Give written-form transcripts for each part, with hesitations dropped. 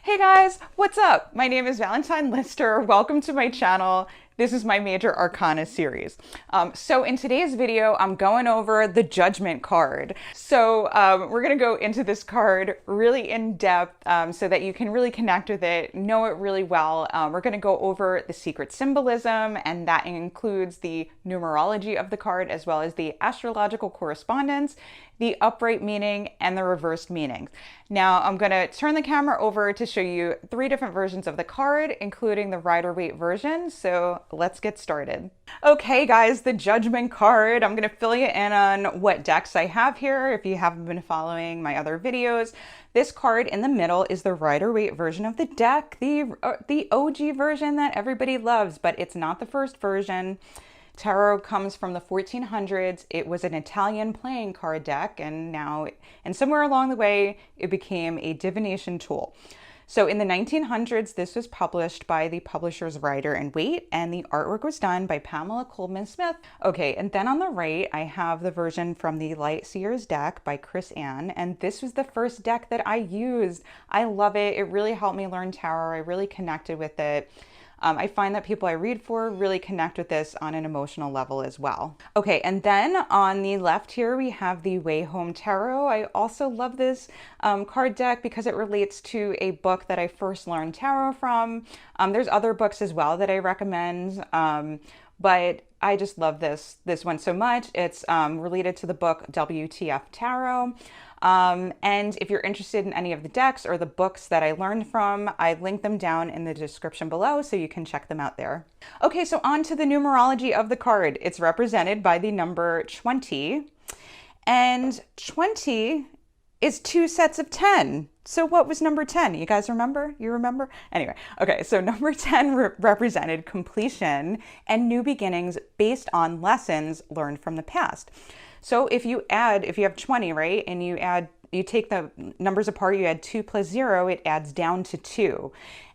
Hey guys, what's up? My name is Valentine Lister. Welcome to my channel. This is my Major Arcana series. So in today's video, I'm going over the Judgment card. So we're gonna go into this card really in depth so that you can really connect with it, know it really well. We're gonna go over the secret symbolism, and that includes the numerology of the card as well as the astrological correspondence, the upright meaning, and the reversed meaning. Now I'm gonna turn the camera over to show you 3 different versions of the card, including the Rider-Waite version. So let's get started. Okay guys, the Judgment card. I'm gonna fill you in on what decks I have here if you haven't been following my other videos. This card in the middle is the Rider-Waite version of the deck, the OG version that everybody loves, but it's not the first version. Tarot comes from the 1400s. It was an Italian playing card deck, and somewhere along the way, it became a divination tool. So in the 1900s, this was published by the publishers Rider and Waite, and the artwork was done by Pamela Coleman Smith. Okay, and then on the right, I have the version from the Light Seers deck by Chris Ann, and this was the first deck that I used. I love it. It really helped me learn tarot. I really connected with it. I find that people I read for really connect with this on an emotional level as well. Okay, and then on the left here, we have the Way Home Tarot. I also love this card deck because it relates to a book that I first learned tarot from. There's other books as well that I recommend, but I just love this one so much. It's related to the book WTF Tarot. And if you're interested in any of the decks or the books that I learned from, I link them down in the description below so you can check them out there. Okay, so on to the numerology of the card. It's represented by the number 20, and 20 is 2 sets of 10. So what was number 10? You guys remember? You remember? Anyway, okay, so number 10 represented completion and new beginnings based on lessons learned from the past. So if you have 20, right, and you take the numbers apart, you add 2 plus 0, it adds down to 2.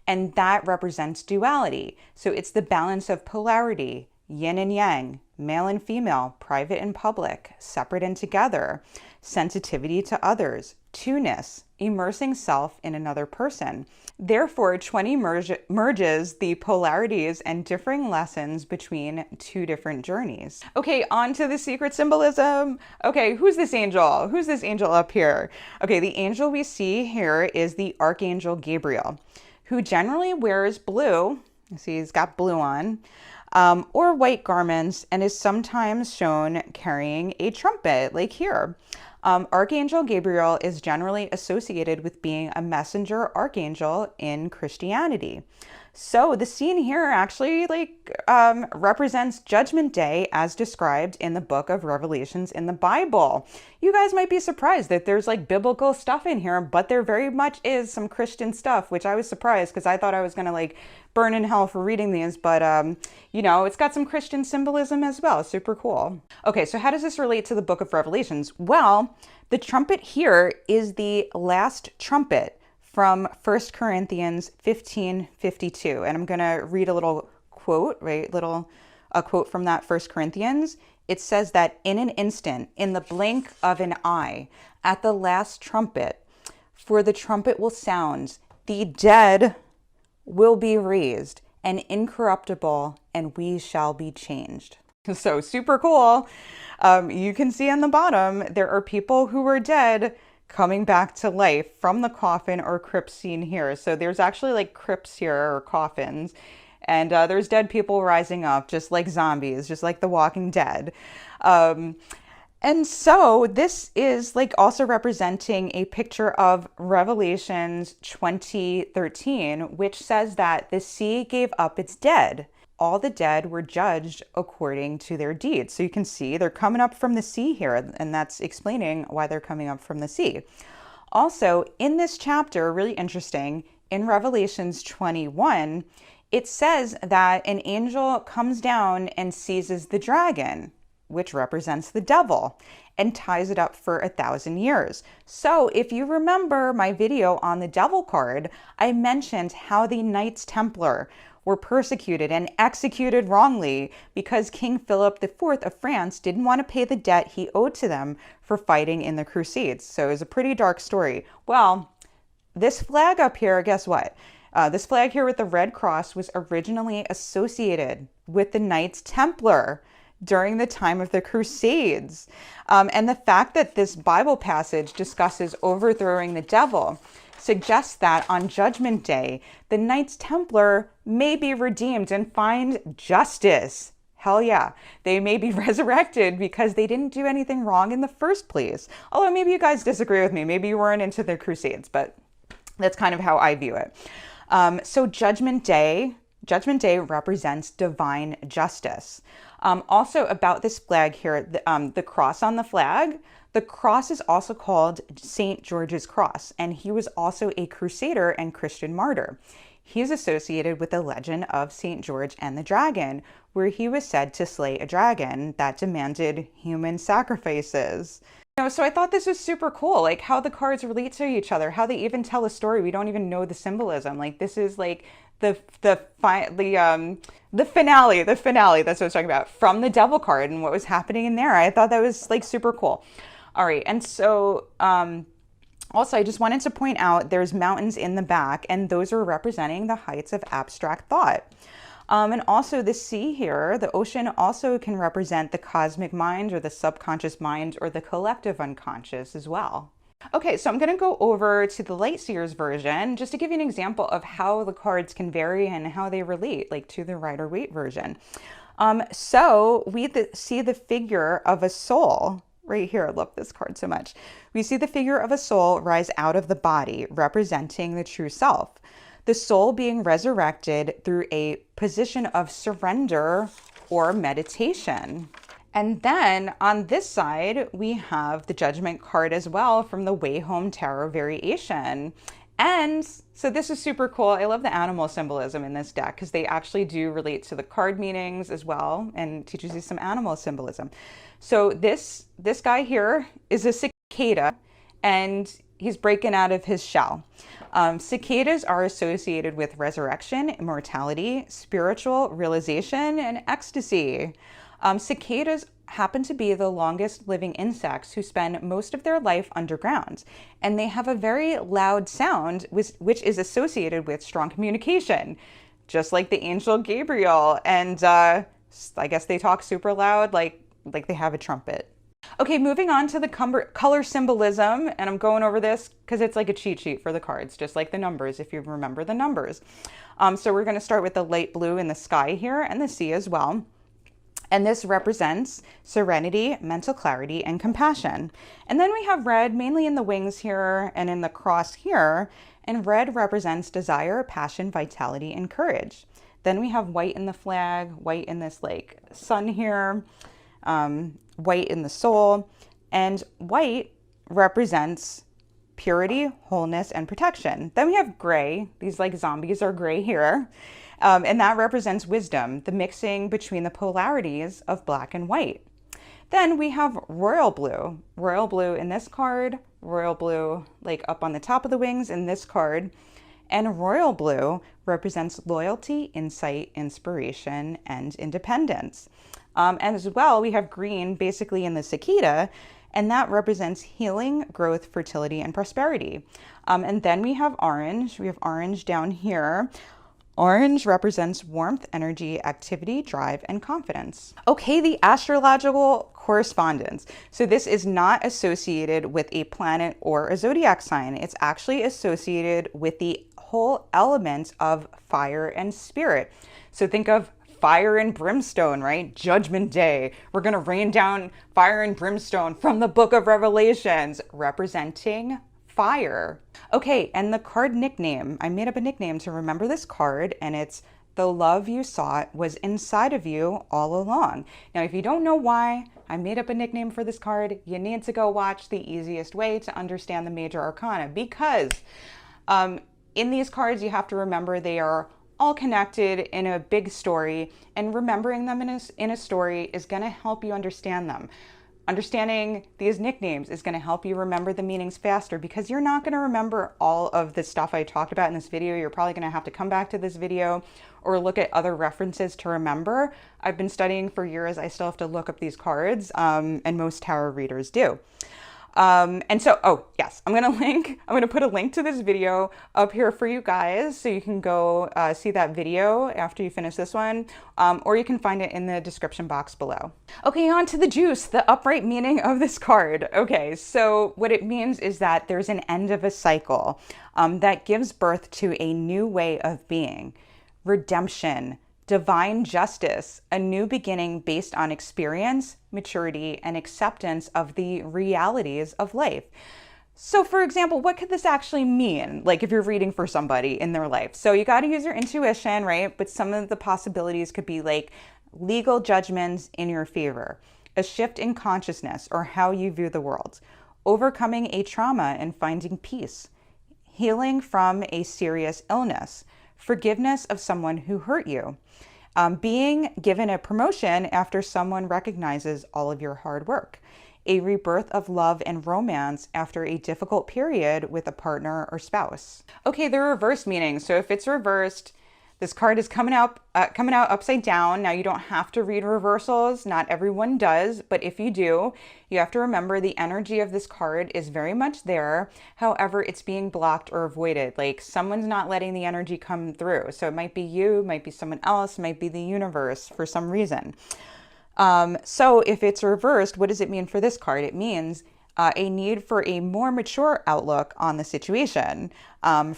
And that represents duality. So it's the balance of polarity, yin and yang, male and female, private and public, separate and together, sensitivity to others, two-ness, immersing self in another person. Therefore, 20 merges the polarities and differing lessons between 2 different journeys. Okay, on to the secret symbolism. Okay, who's this angel? Who's this angel up here? Okay, the angel we see here is the Archangel Gabriel, who generally wears blue. See, he's got blue on. Or white garments, and is sometimes shown carrying a trumpet, like here. Archangel Gabriel is generally associated with being a messenger archangel in Christianity. So the scene here actually represents Judgment Day as described in the book of Revelations in the Bible. You guys might be surprised that there's biblical stuff in here, but there very much is some Christian stuff, which I was surprised because I thought I was gonna burn in hell for reading these, but it's got some Christian symbolism as well. Super cool. Okay, so how does this relate to the book of Revelations? Well, the trumpet here is the last trumpet from 1 Corinthians 15:52. And I'm going to read a little quote, right? A quote from that 1 Corinthians. It says that in an instant, in the blink of an eye, at the last trumpet, for the trumpet will sound, the dead will be raised, and incorruptible, and we shall be changed. So super cool. You can see on the bottom, there are people who were dead coming back to life from the coffin or crypt scene here. So there's actually crypts here or coffins, and there's dead people rising up just like zombies, just like The Walking Dead. And so this is also representing a picture of Revelations 20:13, which says that the sea gave up its dead. All the dead were judged according to their deeds. So you can see they're coming up from the sea here, and that's explaining why they're coming up from the sea. Also, in this chapter, really interesting, in Revelations 21, it says that an angel comes down and seizes the dragon, which represents the devil, and ties it up for 1,000 years. So if you remember my video on the devil card, I mentioned how the Knights Templar were persecuted and executed wrongly because King Philip IV of France didn't want to pay the debt he owed to them for fighting in the Crusades. So it was a pretty dark story. Well, this flag up here, guess what? This flag here with the red cross was originally associated with the Knights Templar during the time of the Crusades. And the fact that this Bible passage discusses overthrowing the devil suggests that on Judgment Day, the Knights Templar may be redeemed and find justice. Hell yeah. They may be resurrected because they didn't do anything wrong in the first place. Although maybe you guys disagree with me. Maybe you weren't into the Crusades, but that's kind of how I view it. So Judgment Day represents divine justice. Also about this flag here, the cross on the flag, the cross is also called St. George's Cross, and he was also a crusader and Christian martyr. He is associated with the legend of St. George and the dragon, where he was said to slay a dragon that demanded human sacrifices. So I thought this was super cool, like how the cards relate to each other, how they even tell a story. We don't even know the symbolism. Like this is like the finale, that's what I was talking about, from the devil card and what was happening in there. I thought that was like super cool. All right, and so also I just wanted to point out there's mountains in the back, and those are representing the heights of abstract thought. And also the sea here, the ocean, also can represent the cosmic mind or the subconscious mind or the collective unconscious as well. Okay, so I'm going to go over to the Light Seers version just to give you an example of how the cards can vary and how they relate, like to the Rider-Waite version. So we see the figure of a soul right here. I love this card so much. We see the figure of a soul rise out of the body, representing the true self. The soul being resurrected through a position of surrender or meditation. And then on this side, we have the Judgment card as well from the Way Home Tarot variation. And so this is super cool. I love the animal symbolism in this deck because they actually do relate to the card meanings as well and teaches you some animal symbolism. So this guy here is a cicada, and he's breaking out of his shell. Cicadas are associated with resurrection, immortality, spiritual realization, and ecstasy. Cicadas happen to be the longest living insects who spend most of their life underground, and they have a very loud sound which is associated with strong communication, just like the angel Gabriel. And I guess they talk super loud, like they have a trumpet. Okay, moving on to the color symbolism, and I'm going over this because it's like a cheat sheet for the cards, just like the numbers, if you remember the numbers. So we're going to start with the light blue in the sky here and the sea as well. And this represents serenity, mental clarity, and compassion. And then we have red, mainly in the wings here and in the cross here. And red represents desire, passion, vitality, and courage. Then we have white in the flag, white in this like sun here, white in the soul. And white represents purity, wholeness, and protection. Then we have gray. These like zombies are gray here. And that represents wisdom, the mixing between the polarities of black and white. Then we have royal blue in this card, royal blue like up on the top of the wings in this card. And royal blue represents loyalty, insight, inspiration, and independence. And as well, we have green basically in the cicada, and that represents healing, growth, fertility, and prosperity. And then we have orange. We have orange down here. Orange represents warmth, energy, activity, drive, and confidence. Okay, the astrological correspondence. So this is not associated with a planet or a zodiac sign. It's actually associated with the whole elements of fire and spirit. So think of fire and brimstone, right? Judgment Day. We're going to rain down fire and brimstone from the book of Revelations, representing fire. Okay, and the card nickname. I made up a nickname to remember this card, and it's "The love you sought was inside of you all along." Now, if you don't know why I made up a nickname for this card, you need to go watch The Easiest Way to Understand the Major Arcana, because in these cards, you have to remember they are all connected in a big story, and remembering them in a story is going to help you understand them. Understanding these nicknames is going to help you remember the meanings faster, because you're not going to remember all of the stuff I talked about in this video. You're probably going to have to come back to this video or look at other references to remember. I've been studying for years. I still have to look up these cards, and most tarot readers do. And so, oh yes, I'm gonna put a link to this video up here for you guys, so you can go see that video after you finish this one, or you can find it in the description box below. Okay, on to the juice, the upright meaning of this card. Okay, so what it means is that there's an end of a cycle that gives birth to a new way of being, redemption, divine justice, a new beginning based on experience, maturity, and acceptance of the realities of life. So for example, what could this actually mean? Like if you're reading for somebody in their life. So you got to use your intuition, right? But some of the possibilities could be like legal judgments in your favor, a shift in consciousness or how you view the world, overcoming a trauma and finding peace, healing from a serious illness, forgiveness of someone who hurt you, being given a promotion after someone recognizes all of your hard work, a rebirth of love and romance after a difficult period with a partner or spouse. Okay, the reverse meaning. So if it's reversed, this card is coming out upside down. Now you don't have to read reversals. Not everyone does, but if you do, you have to remember the energy of this card is very much there. However, it's being blocked or avoided. Like someone's not letting the energy come through. So it might be you, might be someone else, might be the universe for some reason. So if it's reversed, what does it mean for this card? It means a need for a more mature outlook on the situation,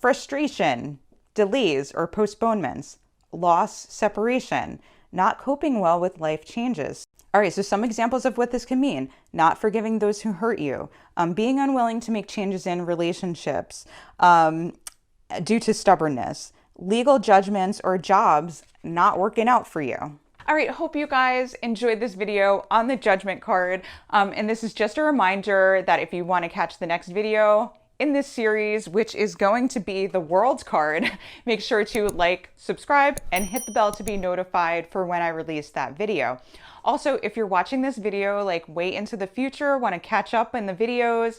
frustration, delays or postponements, loss, separation, not coping well with life changes. All right, so some examples of what this can mean: not forgiving those who hurt you, being unwilling to make changes in relationships due to stubbornness, legal judgments or jobs not working out for you. All right, hope you guys enjoyed this video on the Judgment card. And this is just a reminder that if you want to catch the next video in this series, which is going to be the World card, make sure to like, subscribe, and hit the bell to be notified for when I release that video. Also, if you're watching this video like way into the future, want to catch up in the videos,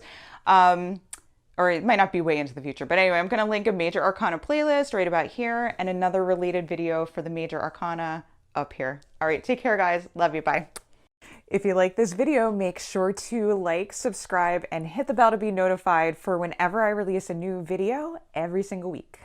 or it might not be way into the future, but anyway, I'm going to link a Major Arcana playlist right about here and another related video for the Major Arcana up here. All right, take care, guys. Love you. Bye. If you like this video, make sure to like, subscribe, and hit the bell to be notified for whenever I release a new video every single week.